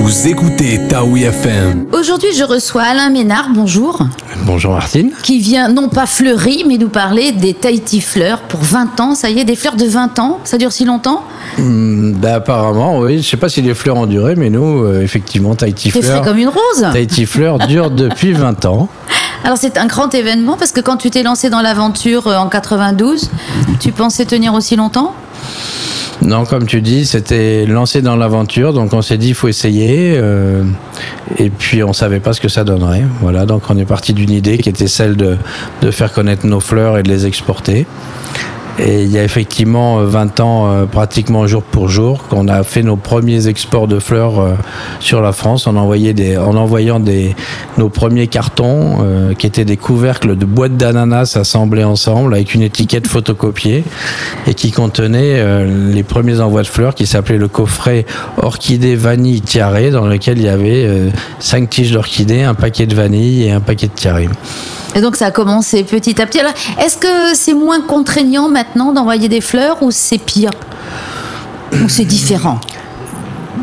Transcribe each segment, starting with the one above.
Vous écoutez Taoui FM. Aujourd'hui, je reçois Alain Ménard, bonjour. Bonjour Martine. Qui vient, non pas fleurir, mais nous parler des Tahiti fleurs pour 20 ans. Ça y est, des fleurs de 20 ans, ça dure si longtemps? Apparemment, oui. Je ne sais pas si les fleurs ont duré, mais nous, effectivement, Tahiti C'est fleurs. frais comme une rose. Tahiti fleurs dure depuis 20 ans. Alors c'est un grand événement parce que quand tu t'es lancé dans l'aventure en 92, tu pensais tenir aussi longtemps? Non, comme tu dis, c'était lancé dans l'aventure, donc on s'est dit il faut essayer, et puis on savait pas ce que ça donnerait. Voilà, donc on est parti d'une idée qui était celle de faire connaître nos fleurs et de les exporter. Et il y a effectivement 20 ans, pratiquement jour pour jour, qu'on a fait nos premiers exports de fleurs sur la France en envoyant nos premiers cartons qui étaient des couvercles de boîtes d'ananas assemblés ensemble avec une étiquette photocopiée et qui contenaient les premiers envois de fleurs qui s'appelait le coffret orchidée vanille tiare, dans lequel il y avait 5 tiges d'orchidée, un paquet de vanille et un paquet de tiare. Et donc ça a commencé petit à petit. Alors, est-ce que c'est moins contraignant maintenant d'envoyer des fleurs ou c'est pire? Ou c'est différent?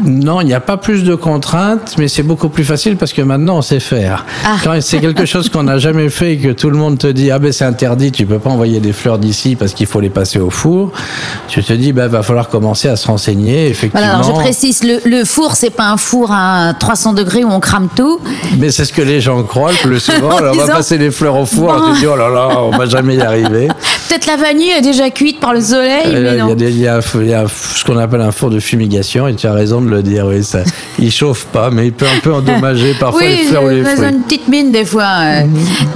Non, il n'y a pas plus de contraintes, mais c'est beaucoup plus facile parce que maintenant on sait faire. Quand c'est quelque chose qu'on n'a jamais fait et que tout le monde te dit ah ben c'est interdit, tu peux pas envoyer des fleurs d'ici parce qu'il faut les passer au four, tu te dis va falloir commencer à se renseigner effectivement. Voilà, alors je précise, le four c'est pas un four à 300 degrés où on crame tout. Mais c'est ce que les gens croient le plus souvent. Alors, on va passer les fleurs au four, on te dit oh là là, on va jamais y arriver. Peut-être la vanille est déjà cuite par le soleil, mais non. Il y a ce qu'on appelle un four de fumigation et tu as raison de le dire, oui, ça, il chauffe pas, mais il peut un peu endommager parfois les fleurs ou les fruits. Oui, une petite mine des fois.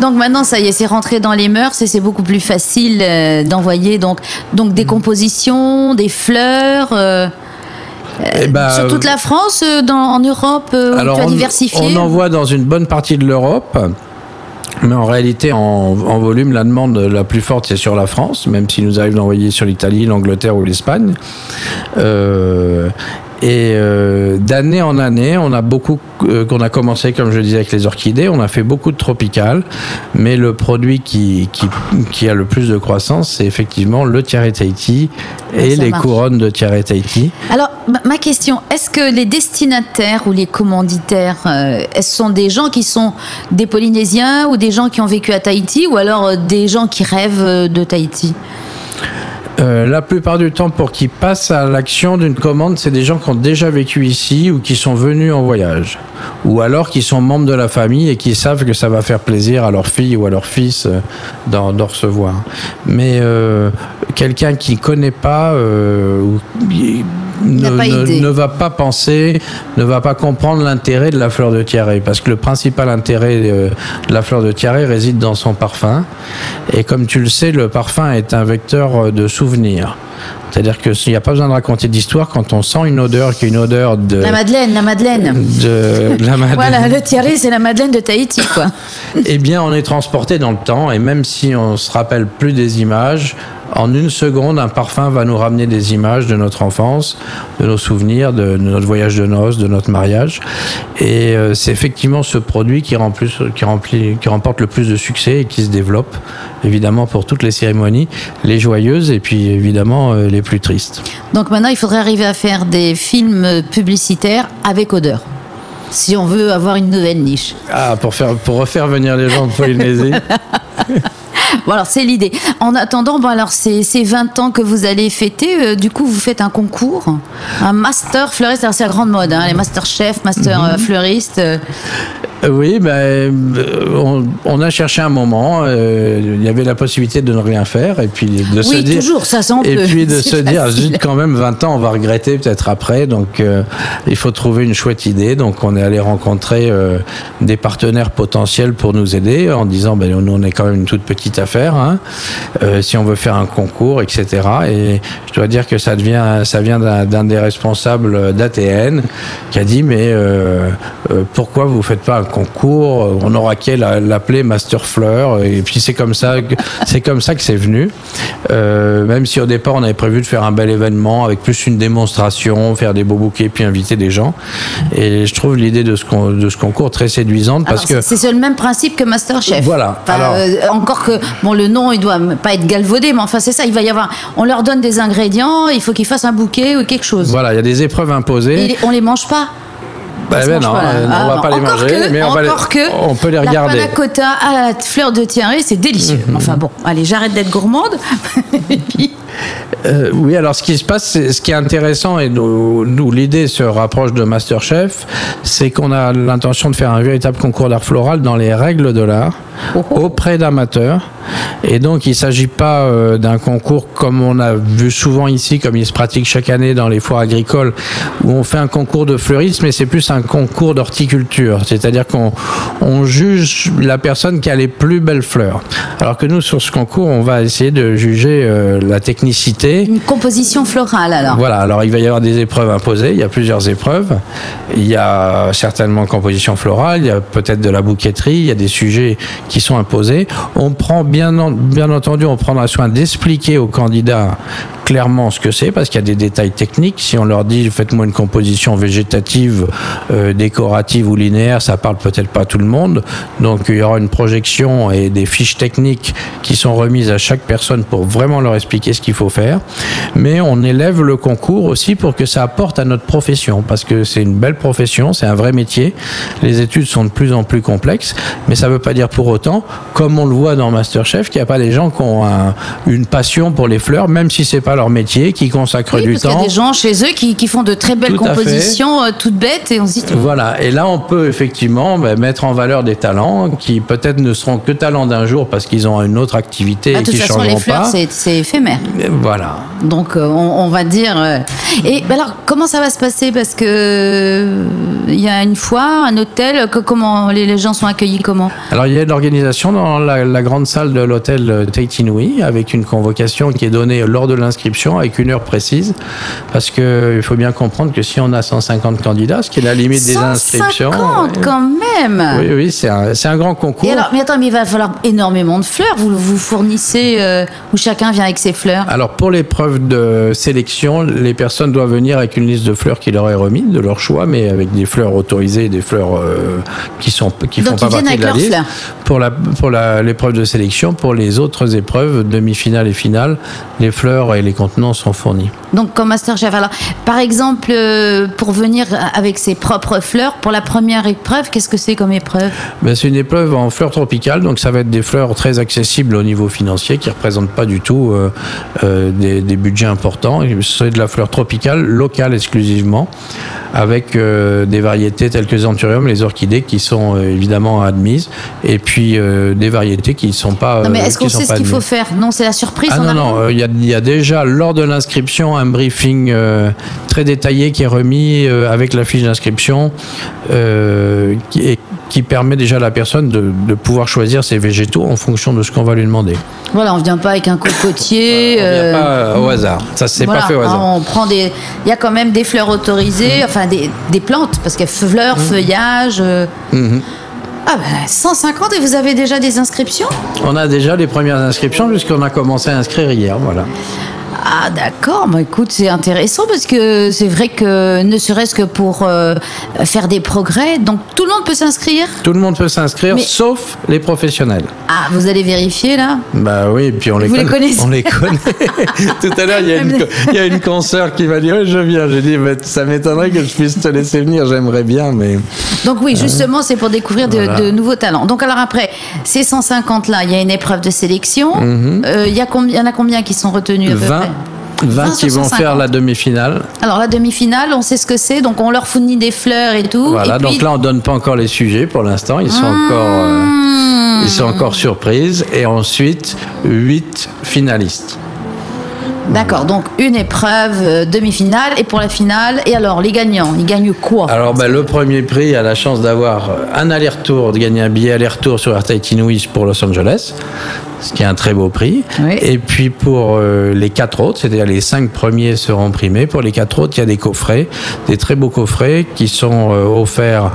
Donc maintenant, ça y est, c'est rentré dans les mœurs et c'est beaucoup plus facile d'envoyer donc des compositions, des fleurs. Sur toute la France, en Europe, alors tu as diversifié. On envoie dans une bonne partie de l'Europe. Mais en réalité, en volume, la demande la plus forte, c'est sur la France, même s'il nous arrive d'envoyer sur l'Italie, l'Angleterre ou l'Espagne. D'année en année, on a beaucoup, qu'on a commencé, comme je le disais, avec les orchidées, on a fait beaucoup de tropicales, mais le produit qui a le plus de croissance, c'est effectivement le tiare Tahiti et les couronnes de tiare Tahiti. Alors, ma question, est-ce que les destinataires ou les commanditaires, est-ce sont des gens qui sont des Polynésiens ou des gens qui ont vécu à Tahiti ou alors des gens qui rêvent de Tahiti? La plupart du temps, pour qu'ils passent à l'action d'une commande, c'est des gens qui ont déjà vécu ici ou qui sont venus en voyage. Ou alors qui sont membres de la famille et qui savent que ça va faire plaisir à leur fille ou à leur fils d'en recevoir. Mais quelqu'un qui ne connaît pas ne va pas penser, ne va pas comprendre l'intérêt de la fleur de tiare. Parce que le principal intérêt de la fleur de tiare réside dans son parfum. Et comme tu le sais, le parfum est un vecteur de souvenirs. C'est-à-dire qu'il n'y a pas besoin de raconter d'histoire quand on sent une odeur qui est une odeur de... La Madeleine. Voilà, le tiare, c'est la Madeleine de Tahiti, quoi. Eh bien, on est transporté dans le temps et même si on ne se rappelle plus des images, en une seconde, un parfum va nous ramener des images de notre enfance, de nos souvenirs, de notre voyage de noces, de notre mariage. Et c'est effectivement ce produit qui remporte le plus de succès et qui se développe, évidemment, pour toutes les cérémonies, les joyeuses et puis évidemment les plus tristes. Donc maintenant, il faudrait arriver à faire des films publicitaires avec odeur, si on veut avoir une nouvelle niche. Ah, pour refaire venir les gens de Polynésie. Bon, alors c'est l'idée. En attendant, alors ces 20 ans que vous allez fêter, du coup vous faites un concours, un master fleuriste, c'est la grande mode, les master chef, master fleuriste. Oui, on a cherché un moment, il y avait la possibilité de ne rien faire et puis de se dire... toujours, ça semble. Et puis de se dire, zut, quand même 20 ans, on va regretter peut-être après, donc il faut trouver une chouette idée. Donc on est allé rencontrer des partenaires potentiels pour nous aider en disant, nous on est quand même une toute petite affaire, si on veut faire un concours, etc. Et je dois dire que ça vient d'un des responsables d'ATN qui a dit, mais pourquoi vous faites pas un concours, on aura qu'à l'appeler Master Fleur, et puis c'est comme ça que c'est venu. Même si au départ on avait prévu de faire un bel événement avec plus une démonstration, faire des beaux bouquets puis inviter des gens. Et je trouve l'idée de ce concours très séduisante parce que c'est le même principe que Master Chef. Voilà. Encore que le nom il doit pas être galvaudé, mais enfin c'est ça, il va y avoir, on leur donne des ingrédients, il faut qu'ils fassent un bouquet ou quelque chose. Voilà, il y a des épreuves imposées. Et on les mange pas. Non, on va pas les manger, mais on peut les regarder. La panna cotta à la fleur de thierry, c'est délicieux. Enfin bon, allez, j'arrête d'être gourmande. Et puis... oui, alors ce qui se passe, ce qui est intéressant, et nous l'idée se rapproche de MasterChef, c'est qu'on a l'intention de faire un véritable concours d'art floral dans les règles de l'art, auprès d'amateurs. Et donc il ne s'agit pas d'un concours comme on a vu souvent ici, comme il se pratique chaque année dans les foires agricoles, où on fait un concours de fleurisme, mais c'est plus un concours d'horticulture, c'est-à-dire qu'on juge la personne qui a les plus belles fleurs. Alors que nous, sur ce concours, on va essayer de juger la technicité. Une composition florale, alors. Voilà, alors il va y avoir des épreuves imposées, il y a plusieurs épreuves. Il y a certainement composition florale, il y a peut-être de la bouquetterie, il y a des sujets qui sont imposés. On prend bien entendu, on prendra soin d'expliquer aux candidats clairement ce que c'est, parce qu'il y a des détails techniques. Si on leur dit faites-moi une composition végétative, décorative ou linéaire, ça parle peut-être pas à tout le monde. Donc il y aura une projection et des fiches techniques qui sont remises à chaque personne pour vraiment leur expliquer ce qu'il faut faire. Mais on élève le concours aussi pour que ça apporte à notre profession, parce que c'est une belle profession, c'est un vrai métier. Les études sont de plus en plus complexes, mais ça veut pas dire pour autant, comme on le voit dans MasterChef, qu'il n'y a pas des gens qui ont une passion pour les fleurs, même si c'est pas leur métier, qui consacrent du temps. Il y a des gens chez eux qui font de très belles compositions toutes bêtes, et on se dit... Voilà, et là on peut effectivement mettre en valeur des talents qui peut-être ne seront que talents d'un jour parce qu'ils ont une autre activité et qui ne changeront pas. De toute façon, les fleurs, c'est éphémère. Voilà. Donc on va dire... Et alors, comment ça va se passer? Parce que il y a une foire, un hôtel, comment les gens sont accueillis, comment? Alors il y a une organisation dans la grande salle de l'hôtel Tahiti Nui, avec une convocation qui est donnée lors de l'inscription avec une heure précise, parce qu'il faut bien comprendre que si on a 150 candidats, ce qui est la limite des inscriptions... 150 quand même. Oui, c'est un grand concours. Et alors, mais attends, mais il va falloir énormément de fleurs. Vous fournissez, où chacun vient avec ses fleurs? Alors pour l'épreuve de sélection, les personnes doivent venir avec une liste de fleurs qui leur est remise, de leur choix, mais avec des fleurs autorisées et des fleurs qui font pas partie de la liste. Pour l'épreuve de sélection, pour les autres épreuves, demi-finale et finale, les fleurs et les contenants sont fournis. Donc comme MasterChef. Alors, par exemple, pour venir avec ses propres fleurs, pour la première épreuve, qu'est-ce que c'est comme épreuve? C'est une épreuve en fleurs tropicales, donc ça va être des fleurs très accessibles au niveau financier, qui ne représentent pas du tout des budgets importants. C'est de la fleur tropicale, locale exclusivement, avec des variétés telles que les anthuriums, les orchidées, qui sont évidemment admises, et puis des variétés qui ne sont pas Non, mais est-ce qu'on sait ce qu'il faut faire? Non, c'est la surprise. Non, il y a déjà lors de l'inscription un briefing très détaillé qui est remis avec la fiche d'inscription qui permet déjà à la personne de pouvoir choisir ses végétaux en fonction de ce qu'on va lui demander. Voilà, on ne vient pas avec un cocotier. On ne vient pas au hasard. Ça, c'est pas fait au hasard. On prend il y a quand même des fleurs autorisées, enfin des plantes, parce qu'il y a fleurs, feuillage. 150, et vous avez déjà des inscriptions? On a déjà les premières inscriptions puisqu'on a commencé à inscrire hier, voilà. Ah d'accord, écoute, c'est intéressant parce que c'est vrai que ne serait-ce que pour faire des progrès, donc tout le monde peut s'inscrire? Tout le monde peut s'inscrire, sauf les professionnels. Ah, vous allez vérifier là? Oui, puis on les connaît. Vous les connaissez? On les connaît. Tout à l'heure, il y a une consoeur qui m'a dit je viens. J'ai dit ça m'étonnerait que je puisse te laisser venir, j'aimerais bien, mais... Donc oui, justement, c'est pour découvrir de nouveaux talents. Donc alors après, ces 150 là, il y a une épreuve de sélection. Il y en a combien qui sont retenus? 20 qui vont faire la demi-finale. Alors la demi-finale, on sait ce que c'est, donc on leur fournit des fleurs et tout. Voilà, et donc là on donne pas encore les sujets pour l'instant, ils sont encore surprises. Et ensuite 8 finalistes. D'accord, donc une épreuve, demi-finale, et pour la finale, et alors les gagnants, ils gagnent quoi? Alors le premier prix a la chance d'avoir un aller-retour, de gagner un billet aller-retour sur Air Tahiti Nui pour Los Angeles, ce qui est un très beau prix. Oui. Et puis pour les 4 autres, c'est-à-dire les 5 premiers seront primés. Pour les 4 autres, il y a des coffrets, des très beaux coffrets qui sont offerts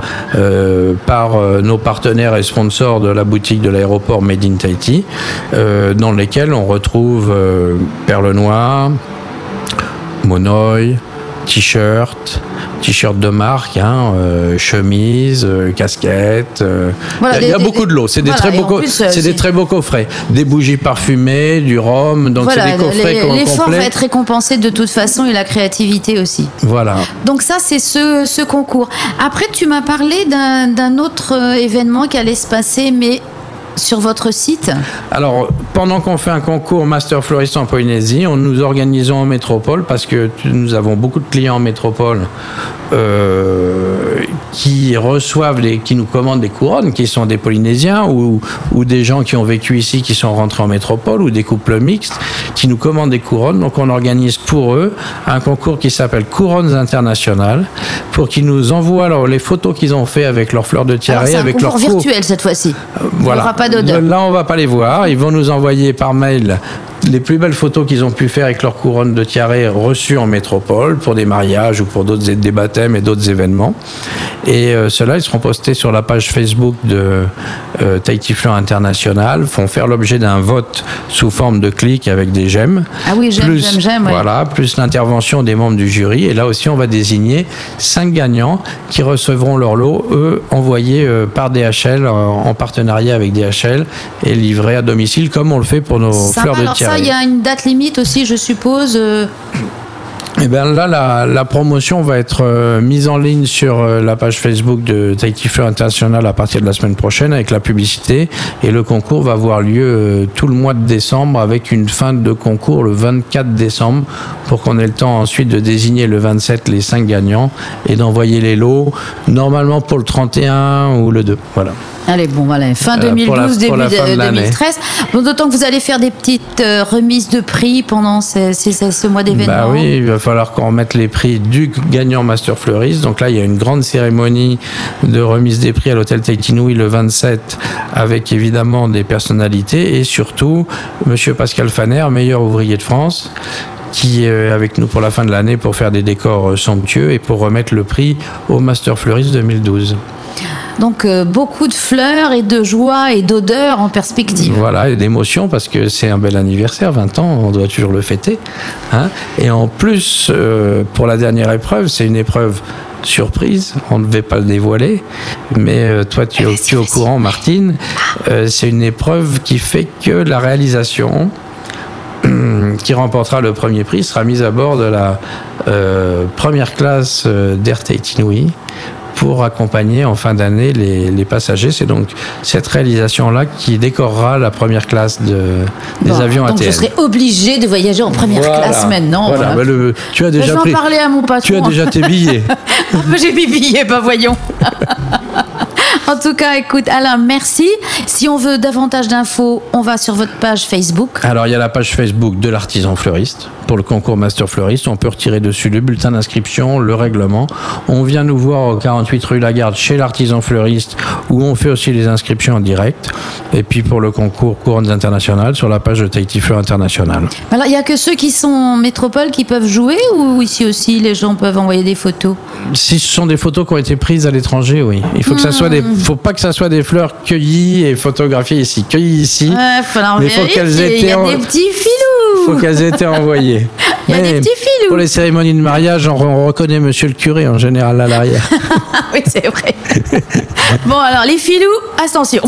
par nos partenaires et sponsors de la boutique de l'aéroport Made in Tahiti, dans lesquels on retrouve Perle Noire, Monoï, t-shirts de marque, chemises, casquettes. Voilà, il y a beaucoup de lots. C'est des très beaux coffrets. Des bougies parfumées, du rhum. Donc c'est des coffrets complets. L'effort va être récompensé de toute façon et la créativité aussi. Voilà. Donc ça, c'est ce concours. Après, tu m'as parlé d'un autre événement qui allait se passer, mais sur votre site. Alors, pendant qu'on fait un concours Master Fleuriste en Polynésie, nous organisons en métropole, parce que nous avons beaucoup de clients en métropole qui reçoivent, qui nous commandent des couronnes, qui sont des Polynésiens ou des gens qui ont vécu ici, qui sont rentrés en métropole, ou des couples mixtes, qui nous commandent des couronnes. Donc on organise pour eux un concours qui s'appelle Couronnes Internationales, pour qu'ils nous envoient les photos qu'ils ont fait avec leurs fleurs de tiare, avec leurs concours virtuel cette fois-ci. Voilà. Il n'y aura pas d'odeur. Là, on va pas les voir. Ils vont nous envoyer par mail les plus belles photos qu'ils ont pu faire avec leurs couronnes de tiare reçues en métropole pour des mariages ou pour des baptêmes et d'autres événements. Et ceux-là, ils seront postés sur la page Facebook de Tahiti Fleurs International, vont faire l'objet d'un vote sous forme de clic avec des j'aime. Ah oui, j'aime. Voilà, plus l'intervention des membres du jury. Et là aussi, on va désigner 5 gagnants qui recevront leur lot, eux, envoyés par DHL en partenariat avec DHL et livrés à domicile, comme on le fait pour nos fleurs de tiare. Il y a une date limite aussi, je suppose. Et bien là, la promotion va être mise en ligne sur la page Facebook de Tahiti Fleurs International à partir de la semaine prochaine avec la publicité. Et le concours va avoir lieu tout le mois de décembre avec une fin de concours le 24 décembre pour qu'on ait le temps ensuite de désigner le 27 les 5 gagnants et d'envoyer les lots normalement pour le 31 ou le 2. Voilà. Allez, bon, voilà, fin 2012, début 2013. Bon, d'autant que vous allez faire des petites remises de prix pendant ce mois d'événement. Bah oui, il va falloir qu'on remette les prix du gagnant Master Fleuriste. Donc là, il y a une grande cérémonie de remise des prix à l'hôtel Tahiti Nui le 27 avec évidemment des personnalités et surtout Monsieur Pascal Faner, meilleur ouvrier de France, qui est avec nous pour la fin de l'année pour faire des décors somptueux et pour remettre le prix au Master Fleuriste 2012. Donc beaucoup de fleurs et de joie et d'odeur en perspective. Voilà, et d'émotion parce que c'est un bel anniversaire, 20 ans, on doit toujours le fêter. Et en plus, pour la dernière épreuve, c'est une épreuve surprise, on ne devait pas le dévoiler, mais toi tu es au courant, Martine, c'est une épreuve qui fait que la réalisation qui remportera le premier prix sera mise à bord de la première classe d'Air Tahiti Nui pour accompagner en fin d'année les passagers. C'est donc cette réalisation-là qui décorera la première classe des avions ATL. Donc je serai obligé de voyager en première classe maintenant. Voilà. Tu as déjà je vais en parler à mon patron. Tu as déjà tes billets. J'ai mes billets, voyons. En tout cas, écoute, Alain, merci. Si on veut davantage d'infos, on va sur votre page Facebook. Alors, il y a la page Facebook de l'artisan fleuriste pour le concours Master Fleuriste. On peut retirer dessus le bulletin d'inscription, le règlement. On vient nous voir au 48 rue Lagarde chez l'artisan fleuriste où on fait aussi les inscriptions en direct. Et puis pour le concours Couronnes Internationales sur la page de Tahiti Fleurs International. Alors, il n'y a que ceux qui sont en métropole qui peuvent jouer ou ici aussi les gens peuvent envoyer des photos? Si ce sont des photos qui ont été prises à l'étranger, oui. Il faut que ça soit faut pas que ça soit des fleurs cueillies et photographiées ici. Cueillies ici. Mais il faut qu'elles aient été. Il y a des petits filous. Il faut qu'elles aient été envoyées. Il y a des petits filous. Pour les cérémonies de mariage, on reconnaît monsieur le curé en général à l'arrière. Oui, c'est vrai. Bon, alors les filous, attention.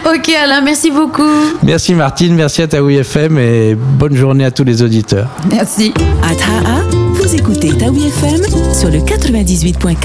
Ok, Alain, merci beaucoup. Merci Martine, merci à Taoui FM et bonne journée à tous les auditeurs. Merci. À Taha, vous écoutez Taoui FM sur le 98.4.